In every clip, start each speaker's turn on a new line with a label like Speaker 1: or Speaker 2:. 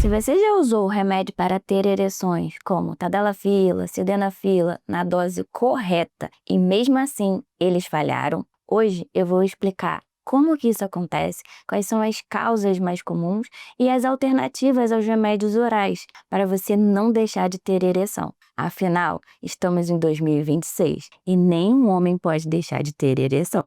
Speaker 1: Se você já usou o remédio para ter ereções, como tadalafila, sildenafila, na dose correta e mesmo assim eles falharam, hoje eu vou explicar como que isso acontece, quais são as causas mais comuns e as alternativas aos remédios orais para você não deixar de ter ereção. Afinal, estamos em 2026 e nenhum homem pode deixar de ter ereção.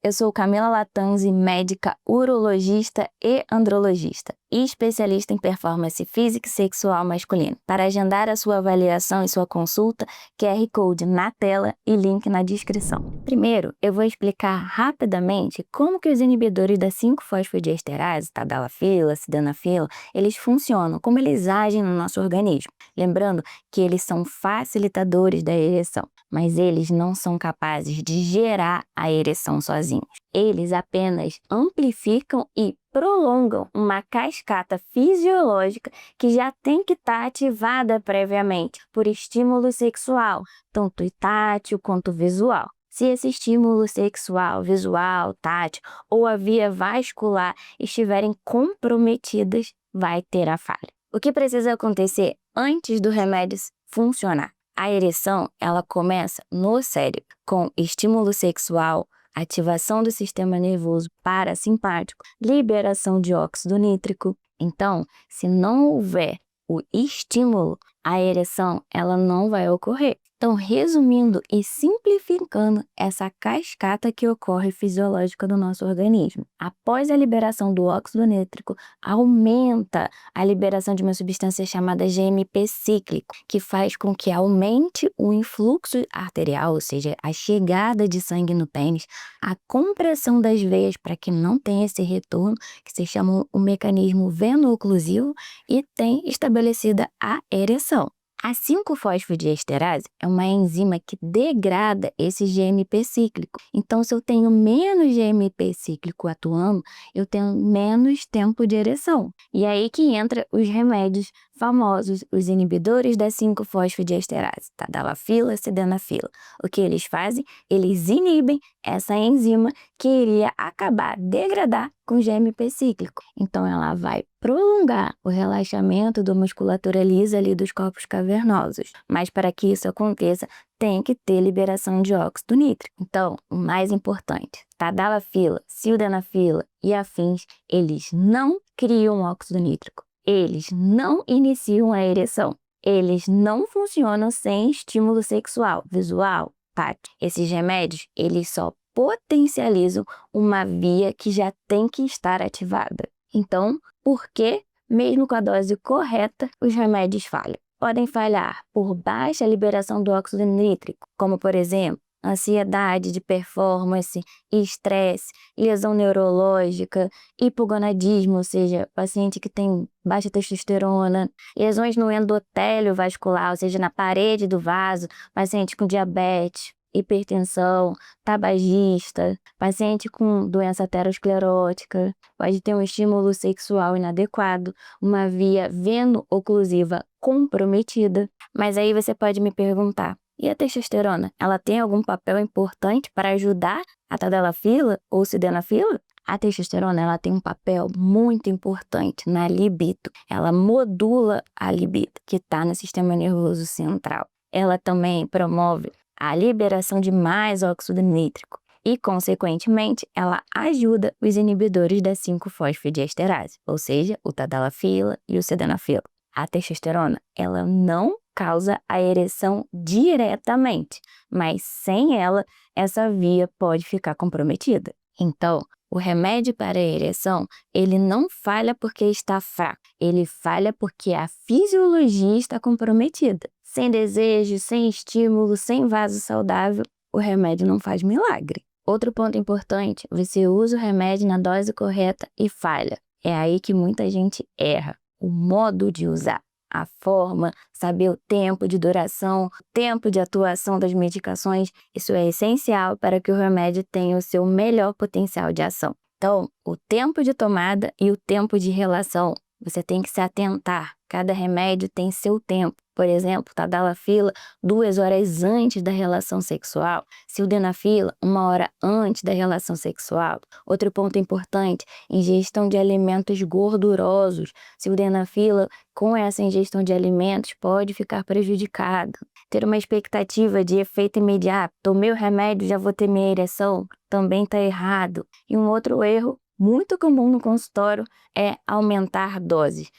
Speaker 1: Eu sou Camila Latanzi, médica urologista e andrologista e especialista em performance física e sexual masculina. Para agendar a sua avaliação e sua consulta, QR Code na tela e link na descrição. Primeiro, eu vou explicar rapidamente como que os inibidores da 5-fosfodiesterase, tadalafila, sildenafila, eles funcionam, como eles agem no nosso organismo. Lembrando que eles são facilitadores da ereção, mas eles não são capazes de gerar a ereção sozinhos. Eles apenas amplificam e prolongam uma cascata fisiológica que já tem que estar ativada previamente por estímulo sexual, tanto tátil quanto visual. Se esse estímulo sexual, visual, tátil ou a via vascular estiverem comprometidas, vai ter a falha. O que precisa acontecer antes do remédio funcionar? A ereção, ela começa no cérebro, com estímulo sexual, ativação do sistema nervoso parasimpático, liberação de óxido nítrico. Então, se não houver o estímulo, a ereção ela não vai ocorrer. Então, resumindo e simplificando essa cascata que ocorre fisiológica do nosso organismo, após a liberação do óxido nítrico, aumenta a liberação de uma substância chamada GMP cíclico, que faz com que aumente o influxo arterial, ou seja, a chegada de sangue no pênis, a compressão das veias para que não tenha esse retorno, que se chama o mecanismo veno-oclusivo, e tem estabelecida a ereção. A 5-fosfodiesterase é uma enzima que degrada esse GMP cíclico. Então, se eu tenho menos GMP cíclico atuando, eu tenho menos tempo de ereção. E aí que entra os remédios famosos, os inibidores da 5-fosfodiesterase, tadalafila, sildenafila. O que eles fazem? Eles inibem essa enzima que iria acabar, degradar com GMP cíclico. Então, ela vai prolongar o relaxamento da musculatura lisa ali dos corpos cavernosos. Mas para que isso aconteça, tem que ter liberação de óxido nítrico. Então, o mais importante, tadalafila, sildenafila e afins, eles não criam óxido nítrico. Eles não iniciam a ereção. Eles não funcionam sem estímulo sexual, visual, tátil. Esses remédios, eles só potencializam uma via que já tem que estar ativada. Então, por que, mesmo com a dose correta, os remédios falham? Podem falhar por baixa liberação do óxido nítrico, como, por exemplo, ansiedade de performance, estresse, lesão neurológica, hipogonadismo, ou seja, paciente que tem baixa testosterona, lesões no endotélio vascular, ou seja, na parede do vaso, paciente com diabetes, hipertensão, tabagista, paciente com doença aterosclerótica, pode ter um estímulo sexual inadequado, uma via veno-oclusiva comprometida. Mas aí você pode me perguntar, e a testosterona, ela tem algum papel importante para ajudar a tadalafila ou sildenafila? A testosterona, ela tem um papel muito importante na libido. Ela modula a libido, que está no sistema nervoso central. Ela também promove a liberação de mais óxido nítrico e, consequentemente, ela ajuda os inibidores da 5-fosfodiesterase, ou seja, o tadalafila e o sildenafila. A testosterona, ela não causa a ereção diretamente, mas sem ela, essa via pode ficar comprometida. Então, o remédio para a ereção, ele não falha porque está fraco, ele falha porque a fisiologia está comprometida. Sem desejo, sem estímulo, sem vaso saudável, o remédio não faz milagre. Outro ponto importante, você usa o remédio na dose correta e falha. É aí que muita gente erra. O modo de usar, a forma, saber o tempo de duração, o tempo de atuação das medicações, isso é essencial para que o remédio tenha o seu melhor potencial de ação. Então, o tempo de tomada e o tempo de relação, você tem que se atentar Cada remédio tem seu tempo. Por exemplo, tadalafila 2 horas antes da relação sexual, sildenafila 1 hora antes da relação sexual. Outro ponto importante, ingestão de alimentos gordurosos. Sildenafila, com essa ingestão de alimentos, pode ficar prejudicada. Ter uma expectativa de efeito imediato, tomei o remédio, já vou ter minha ereção, também está errado. E um outro erro muito comum no consultório é aumentar doses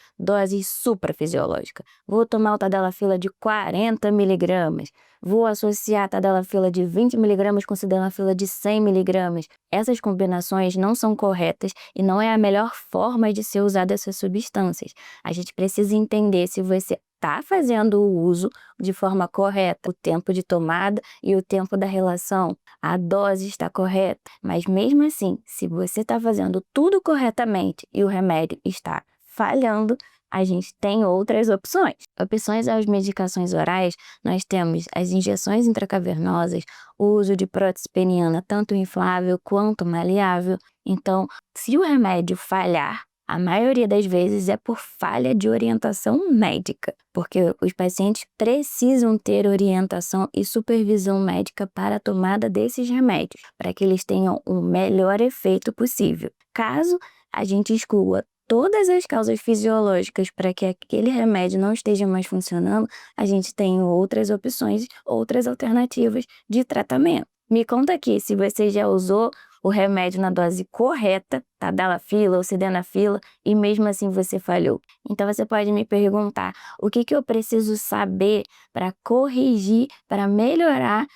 Speaker 1: suprafisiológicas. Vou tomar o tadalafila de 40 miligramas, vou associar a tadalafila de 20 miligramas com sildenafila de 100 miligramas. Essas combinações não são corretas e não é a melhor forma de ser usada essas substâncias. A gente precisa entender se você está fazendo o uso de forma correta, o tempo de tomada e o tempo da relação, a dose está correta, mas mesmo assim, se você está fazendo tudo corretamente e o remédio está falhando, a gente tem outras opções. Opções às medicações orais, nós temos as injeções intracavernosas, o uso de prótese peniana, tanto inflável quanto maleável. Então, se o remédio falhar, a maioria das vezes é por falha de orientação médica, porque os pacientes precisam ter orientação e supervisão médica para a tomada desses remédios, para que eles tenham o melhor efeito possível. Caso a gente exclua todas as causas fisiológicas para que aquele remédio não esteja mais funcionando, a gente tem outras opções, outras alternativas de tratamento. Me conta aqui se você já usou o remédio na dose correta, tadalafila ou sildenafila, e mesmo assim você falhou. Então você pode me perguntar o que eu preciso saber para corrigir, para melhorar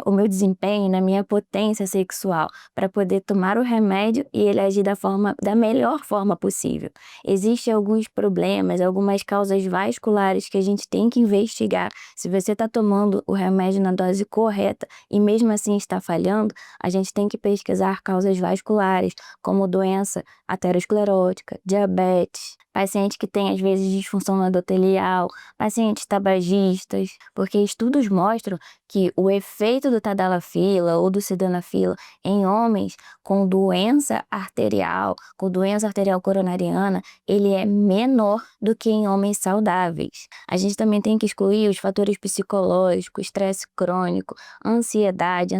Speaker 1: o meu desempenho, na minha potência sexual, para poder tomar o remédio e ele agir da melhor forma possível. Existem alguns problemas, algumas causas vasculares que a gente tem que investigar. Se você está tomando o remédio na dose correta e mesmo assim está falhando, a gente tem que pesquisar causas vasculares, como doença aterosclerótica, diabetes, paciente que tem às vezes disfunção endotelial, pacientes tabagistas, porque estudos mostram que o efeito do tadalafila ou do sildenafila em homens com doença arterial coronariana, ele é menor do que em homens saudáveis. A gente também tem que excluir os fatores psicológicos, estresse crônico, ansiedade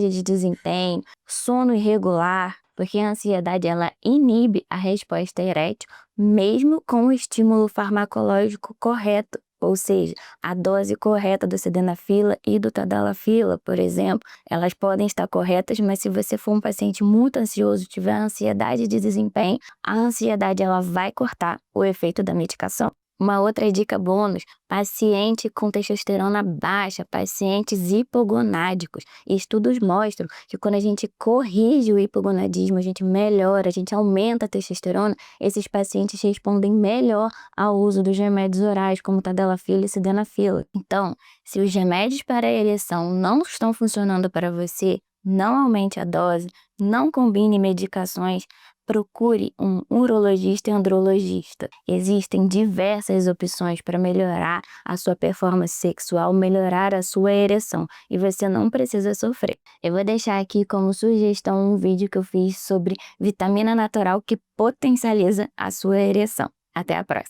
Speaker 1: de desempenho, sono irregular, porque a ansiedade ela inibe a resposta erétil mesmo com o estímulo farmacológico correto, ou seja, a dose correta do sildenafila e do tadalafila, por exemplo, elas podem estar corretas, mas se você for um paciente muito ansioso, tiver ansiedade de desempenho, a ansiedade ela vai cortar o efeito da medicação. Uma outra dica bônus, paciente com testosterona baixa, pacientes hipogonádicos. Estudos mostram que quando a gente corrige o hipogonadismo, a gente melhora, a gente aumenta a testosterona, esses pacientes respondem melhor ao uso dos remédios orais, como tadalafila e sildenafila. Então, se os remédios para a ereção não estão funcionando para você, não aumente a dose, não combine medicações, procure um urologista e andrologista. Existem diversas opções para melhorar a sua performance sexual, melhorar a sua ereção, e você não precisa sofrer. Eu vou deixar aqui como sugestão um vídeo que eu fiz sobre vitamina natural que potencializa a sua ereção. Até a próxima!